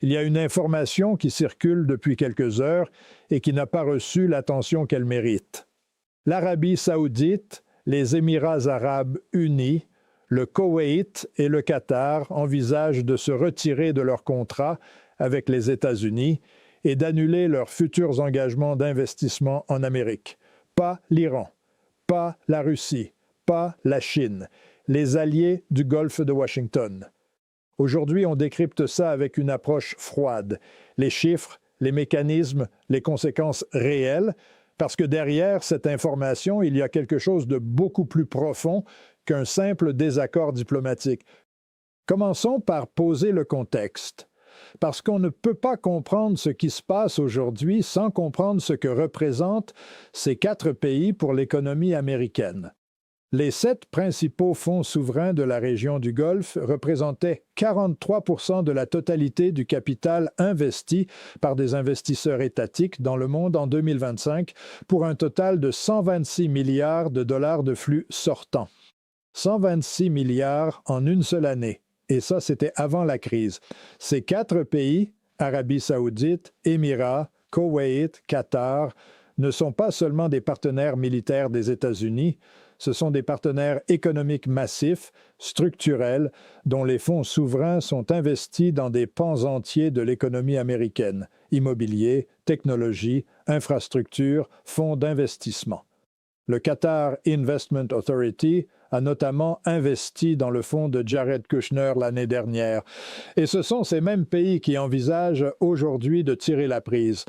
Il y a une information qui circule depuis quelques heures et qui n'a pas reçu l'attention qu'elle mérite. L'Arabie saoudite, les Émirats arabes unis, le Koweït et le Qatar envisagent de se retirer de leur contrat avec les États-Unis et d'annuler leurs futurs engagements d'investissement en Amérique. Pas l'Iran, pas la Russie, pas la Chine, les alliés du Golfe de Washington. Aujourd'hui, on décrypte ça avec une approche froide. Les chiffres, les mécanismes, les conséquences réelles, parce que derrière cette information, il y a quelque chose de beaucoup plus profond qu'un simple désaccord diplomatique. Commençons par poser le contexte. Parce qu'on ne peut pas comprendre ce qui se passe aujourd'hui sans comprendre ce que représentent ces 4 pays pour l'économie américaine. Les 7 principaux fonds souverains de la région du Golfe représentaient 43% de la totalité du capital investi par des investisseurs étatiques dans le monde en 2025 pour un total de 126 milliards de dollars de flux sortants. 126 milliards en une seule année. Et ça, c'était avant la crise. Ces 4 pays, Arabie saoudite, Émirats, Koweït, Qatar, ne sont pas seulement des partenaires militaires des États-Unis, ce sont des partenaires économiques massifs, structurels, dont les fonds souverains sont investis dans des pans entiers de l'économie américaine, immobilier, technologie, infrastructure, fonds d'investissement. Le Qatar Investment Authority a notamment investi dans le fonds de Jared Kushner l'année dernière. Et ce sont ces mêmes pays qui envisagent aujourd'hui de tirer la prise.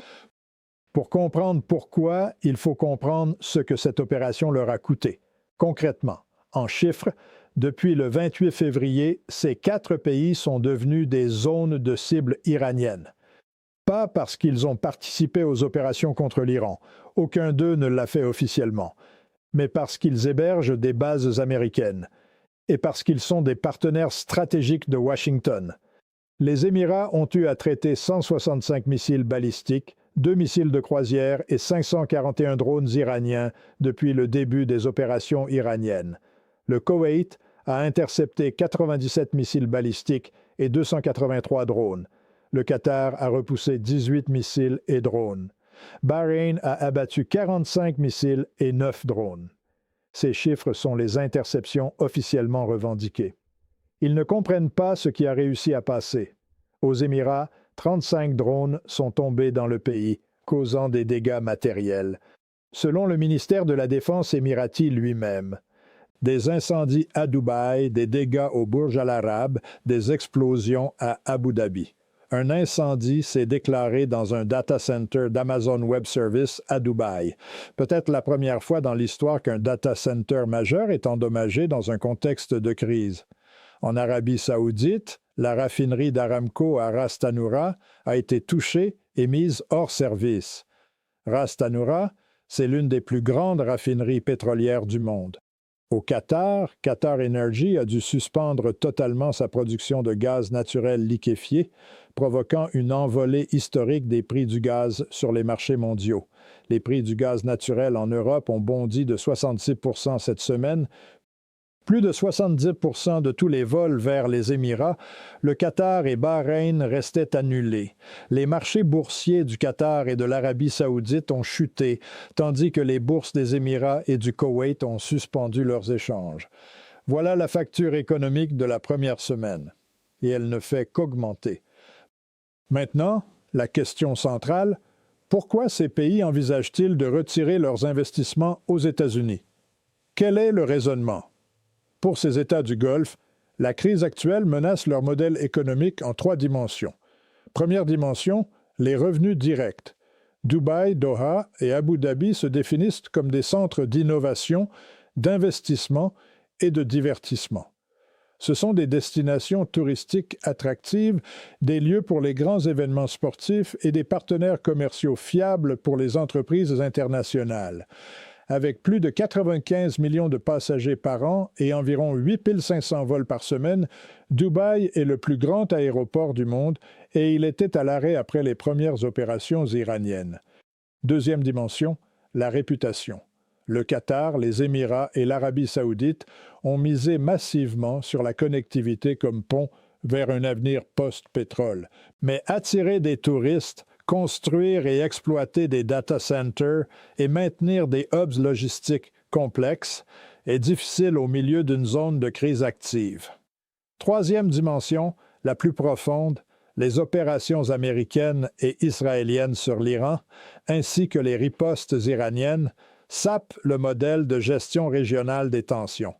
Pour comprendre pourquoi, il faut comprendre ce que cette opération leur a coûté. Concrètement, en chiffres, depuis le 28 février, ces 4 pays sont devenus des zones de cible iraniennes. Pas parce qu'ils ont participé aux opérations contre l'Iran, aucun d'eux ne l'a fait officiellement, mais parce qu'ils hébergent des bases américaines et parce qu'ils sont des partenaires stratégiques de Washington. Les Émirats ont eu à traiter 165 missiles balistiques, 2 missiles de croisière et 541 drones iraniens depuis le début des opérations iraniennes. Le Koweït a intercepté 97 missiles balistiques et 283 drones. Le Qatar a repoussé 18 missiles et drones. Bahreïn a abattu 45 missiles et 9 drones. Ces chiffres sont les interceptions officiellement revendiquées. Ils ne comprennent pas ce qui a réussi à passer. Aux Émirats, 35 drones sont tombés dans le pays, causant des dégâts matériels. Selon le ministère de la Défense émirati lui-même, des incendies à Dubaï, des dégâts au Burj Al Arab, des explosions à Abu Dhabi. Un incendie s'est déclaré dans un data center d'Amazon Web Services à Dubaï. Peut-être la première fois dans l'histoire qu'un data center majeur est endommagé dans un contexte de crise. En Arabie saoudite, la raffinerie d'Aramco à Ras Tanura a été touchée et mise hors service. Ras Tanura, c'est l'une des plus grandes raffineries pétrolières du monde. Au Qatar, Qatar Energy a dû suspendre totalement sa production de gaz naturel liquéfié, provoquant une envolée historique des prix du gaz sur les marchés mondiaux. Les prix du gaz naturel en Europe ont bondi de 66% cette semaine. Plus de 70% de tous les vols vers les Émirats, le Qatar et Bahreïn restaient annulés. Les marchés boursiers du Qatar et de l'Arabie saoudite ont chuté, tandis que les bourses des Émirats et du Koweït ont suspendu leurs échanges. Voilà la facture économique de la première semaine. Et elle ne fait qu'augmenter. Maintenant, la question centrale, pourquoi ces pays envisagent-ils de retirer leurs investissements aux États-Unis? Quel est le raisonnement? Pour ces États du Golfe, la crise actuelle menace leur modèle économique en 3 dimensions. Première dimension, les revenus directs. Dubaï, Doha et Abu Dhabi se définissent comme des centres d'innovation, d'investissement et de divertissement. Ce sont des destinations touristiques attractives, des lieux pour les grands événements sportifs et des partenaires commerciaux fiables pour les entreprises internationales. Avec plus de 95 millions de passagers par an et environ 8 500 vols par semaine, Dubaï est le plus grand aéroport du monde et il était à l'arrêt après les premières opérations iraniennes. Deuxième dimension, la réputation. Le Qatar, les Émirats et l'Arabie saoudite ont misé massivement sur la connectivité comme pont vers un avenir post-pétrole. Mais attirer des touristes, construire et exploiter des data centers et maintenir des hubs logistiques complexes est difficile au milieu d'une zone de crise active. Troisième dimension, la plus profonde, les opérations américaines et israéliennes sur l'Iran, ainsi que les ripostes iraniennes, sapent le modèle de gestion régionale des tensions.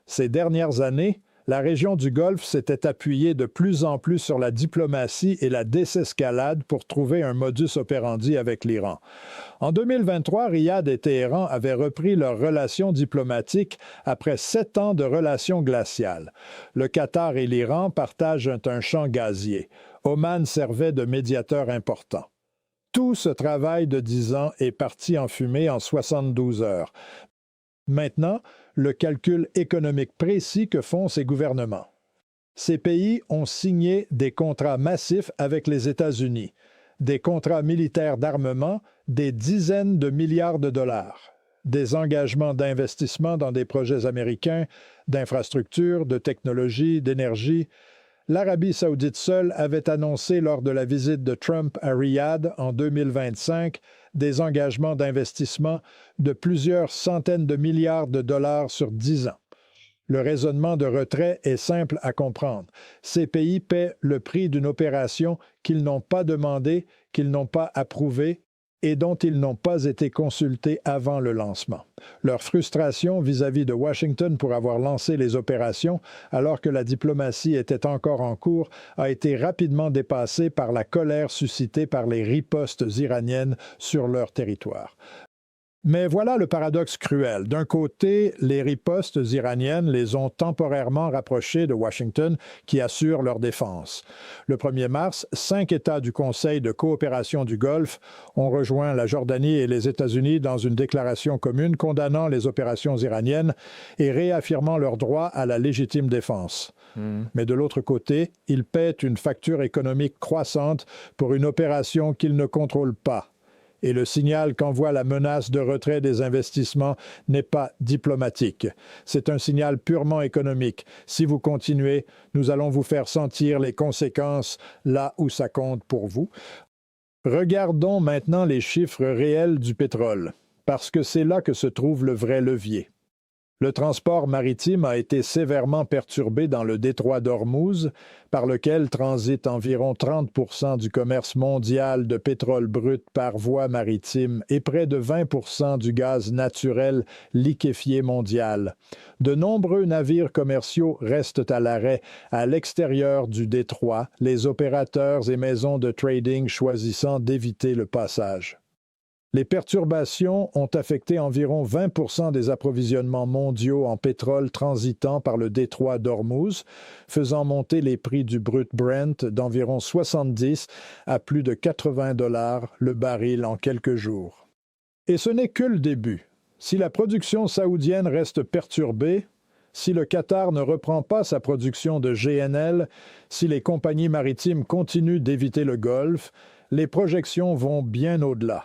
Ces dernières années, la région du Golfe s'était appuyée de plus en plus sur la diplomatie et la désescalade pour trouver un modus operandi avec l'Iran. En 2023, Riyad et Téhéran avaient repris leurs relations diplomatiques après 7 ans de relations glaciales. Le Qatar et l'Iran partagent un champ gazier. Oman servait de médiateur important. Tout ce travail de 10 ans est parti en fumée en 72 heures. Maintenant, le calcul économique précis que font ces gouvernements. Ces pays ont signé des contrats massifs avec les États-Unis, des contrats militaires d'armement, des dizaines de milliards de dollars, des engagements d'investissement dans des projets américains, d'infrastructures, de technologie, d'énergie. L'Arabie saoudite seule avait annoncé lors de la visite de Trump à Riyad en 2025 des engagements d'investissement de plusieurs centaines de milliards de dollars sur 10 ans. Le raisonnement de retrait est simple à comprendre. Ces pays paient le prix d'une opération qu'ils n'ont pas demandée, qu'ils n'ont pas approuvée et dont ils n'ont pas été consultés avant le lancement. Leur frustration vis-à-vis de Washington pour avoir lancé les opérations alors que la diplomatie était encore en cours a été rapidement dépassée par la colère suscitée par les ripostes iraniennes sur leur territoire. Mais voilà le paradoxe cruel. D'un côté, les ripostes iraniennes les ont temporairement rapprochés de Washington, qui assure leur défense. Le 1er mars, 5 États du Conseil de coopération du Golfe ont rejoint la Jordanie et les États-Unis dans une déclaration commune condamnant les opérations iraniennes et réaffirmant leur droit à la légitime défense. Mais de l'autre côté, ils paient une facture économique croissante pour une opération qu'ils ne contrôlent pas. Et le signal qu'envoie la menace de retrait des investissements n'est pas diplomatique. C'est un signal purement économique. Si vous continuez, nous allons vous faire sentir les conséquences là où ça compte pour vous. Regardons maintenant les chiffres réels du pétrole, parce que c'est là que se trouve le vrai levier. Le transport maritime a été sévèrement perturbé dans le détroit d'Ormuz, par lequel transite environ 30% du commerce mondial de pétrole brut par voie maritime et près de 20% du gaz naturel liquéfié mondial. De nombreux navires commerciaux restent à l'arrêt à l'extérieur du détroit, les opérateurs et maisons de trading choisissant d'éviter le passage. Les perturbations ont affecté environ 20% des approvisionnements mondiaux en pétrole transitant par le détroit d'Ormuz, faisant monter les prix du brut Brent d'environ 70 à plus de 80 $ le baril en quelques jours. Et ce n'est que le début. Si la production saoudienne reste perturbée, si le Qatar ne reprend pas sa production de GNL, si les compagnies maritimes continuent d'éviter le Golfe, les projections vont bien au-delà.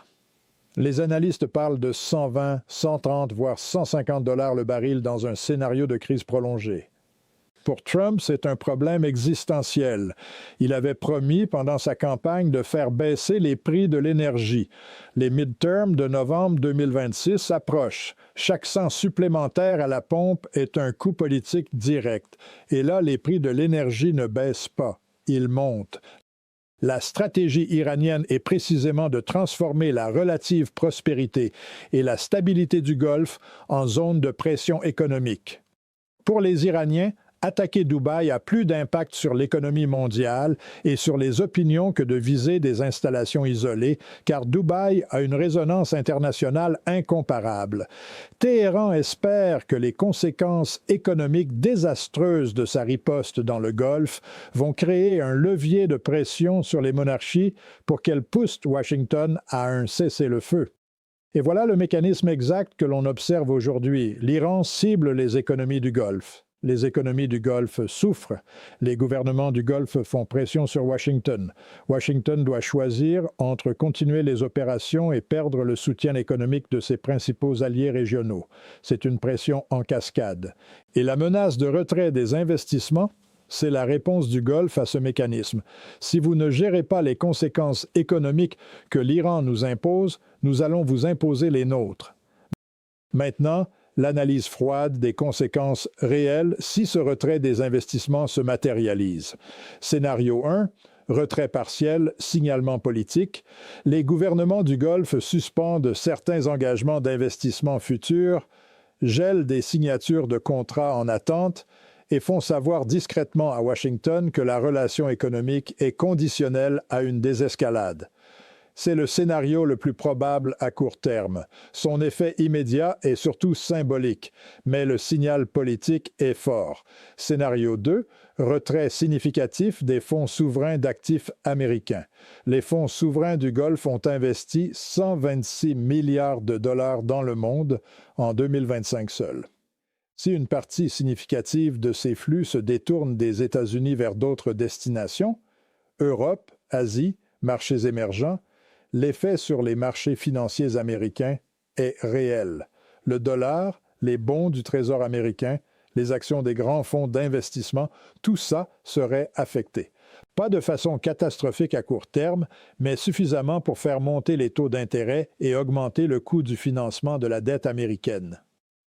Les analystes parlent de 120, 130, voire 150 $ le baril dans un scénario de crise prolongée. Pour Trump, c'est un problème existentiel. Il avait promis pendant sa campagne de faire baisser les prix de l'énergie. Les midterms de novembre 2026 approchent. Chaque cent supplémentaire à la pompe est un coût politique direct. Et là, les prix de l'énergie ne baissent pas. Ils montent. La stratégie iranienne est précisément de transformer la relative prospérité et la stabilité du Golfe en zone de pression économique. Pour les Iraniens, attaquer Dubaï a plus d'impact sur l'économie mondiale et sur les opinions que de viser des installations isolées, car Dubaï a une résonance internationale incomparable. Téhéran espère que les conséquences économiques désastreuses de sa riposte dans le Golfe vont créer un levier de pression sur les monarchies pour qu'elles poussent Washington à un cessez-le-feu. Et voilà le mécanisme exact que l'on observe aujourd'hui. L'Iran cible les économies du Golfe. Les économies du Golfe souffrent. Les gouvernements du Golfe font pression sur Washington. Washington doit choisir entre continuer les opérations et perdre le soutien économique de ses principaux alliés régionaux. C'est une pression en cascade. Et la menace de retrait des investissements, c'est la réponse du Golfe à ce mécanisme. Si vous ne gérez pas les conséquences économiques que l'Iran nous impose, nous allons vous imposer les nôtres. Maintenant, l'analyse froide des conséquences réelles si ce retrait des investissements se matérialise. Scénario 1. Retrait partiel, signalement politique. Les gouvernements du Golfe suspendent certains engagements d'investissement futurs, gèlent des signatures de contrats en attente et font savoir discrètement à Washington que la relation économique est conditionnelle à une désescalade. C'est le scénario le plus probable à court terme. Son effet immédiat est surtout symbolique, mais le signal politique est fort. Scénario 2, retrait significatif des fonds souverains d'actifs américains. Les fonds souverains du Golfe ont investi 126 milliards de dollars dans le monde en 2025 seul. Si une partie significative de ces flux se détourne des États-Unis vers d'autres destinations, Europe, Asie, marchés émergents, l'effet sur les marchés financiers américains est réel. Le dollar, les bons du Trésor américain, les actions des grands fonds d'investissement, tout ça serait affecté. Pas de façon catastrophique à court terme, mais suffisamment pour faire monter les taux d'intérêt et augmenter le coût du financement de la dette américaine.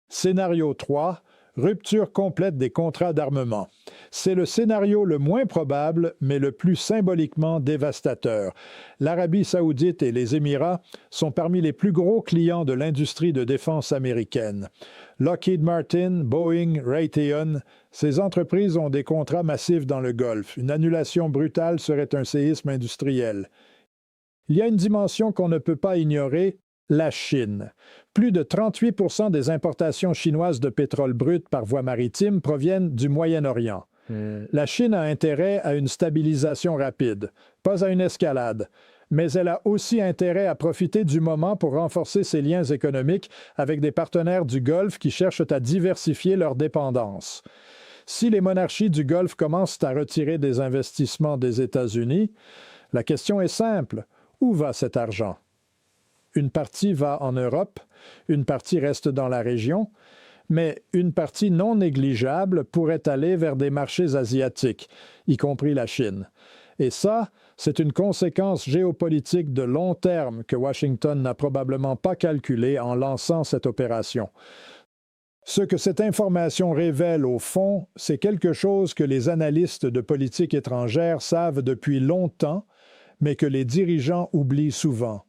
Scénario 3. Rupture complète des contrats d'armement. C'est le scénario le moins probable, mais le plus symboliquement dévastateur. L'Arabie saoudite et les Émirats sont parmi les plus gros clients de l'industrie de défense américaine. Lockheed Martin, Boeing, Raytheon, ces entreprises ont des contrats massifs dans le Golfe. Une annulation brutale serait un séisme industriel. Il y a une dimension qu'on ne peut pas ignorer, la Chine. Plus de 38% des importations chinoises de pétrole brut par voie maritime proviennent du Moyen-Orient. La Chine a intérêt à une stabilisation rapide, pas à une escalade, mais elle a aussi intérêt à profiter du moment pour renforcer ses liens économiques avec des partenaires du Golfe qui cherchent à diversifier leurs dépendances. Si les monarchies du Golfe commencent à retirer des investissements des États-Unis, la question est simple. Où va cet argent? Une partie va en Europe, une partie reste dans la région, mais une partie non négligeable pourrait aller vers des marchés asiatiques, y compris la Chine. Et ça, c'est une conséquence géopolitique de long terme que Washington n'a probablement pas calculée en lançant cette opération. Ce que cette information révèle au fond, c'est quelque chose que les analystes de politique étrangère savent depuis longtemps, mais que les dirigeants oublient souvent.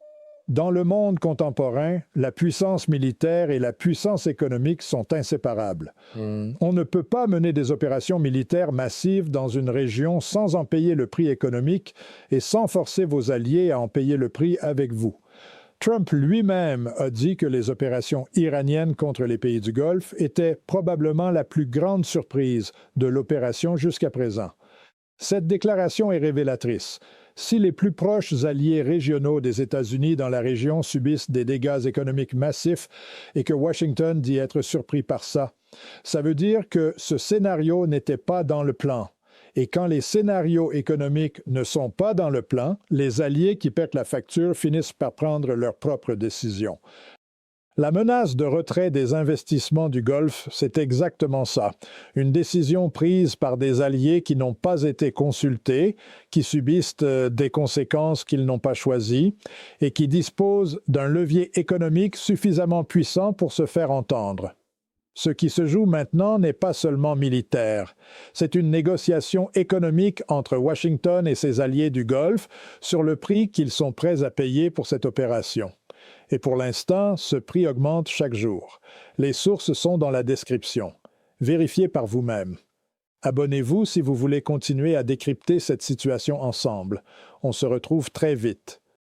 Dans le monde contemporain, la puissance militaire et la puissance économique sont inséparables. On ne peut pas mener des opérations militaires massives dans une région sans en payer le prix économique et sans forcer vos alliés à en payer le prix avec vous. Trump lui-même a dit que les opérations iraniennes contre les pays du Golfe étaient probablement la plus grande surprise de l'opération jusqu'à présent. Cette déclaration est révélatrice. Si les plus proches alliés régionaux des États-Unis dans la région subissent des dégâts économiques massifs et que Washington dit être surpris par ça, ça veut dire que ce scénario n'était pas dans le plan. Et quand les scénarios économiques ne sont pas dans le plan, les alliés qui paient la facture finissent par prendre leurs propres décisions. La menace de retrait des investissements du Golfe, c'est exactement ça. Une décision prise par des alliés qui n'ont pas été consultés, qui subissent des conséquences qu'ils n'ont pas choisies et qui disposent d'un levier économique suffisamment puissant pour se faire entendre. Ce qui se joue maintenant n'est pas seulement militaire. C'est une négociation économique entre Washington et ses alliés du Golfe sur le prix qu'ils sont prêts à payer pour cette opération. Et pour l'instant, ce prix augmente chaque jour. Les sources sont dans la description. Vérifiez par vous-même. Abonnez-vous si vous voulez continuer à décrypter cette situation ensemble. On se retrouve très vite.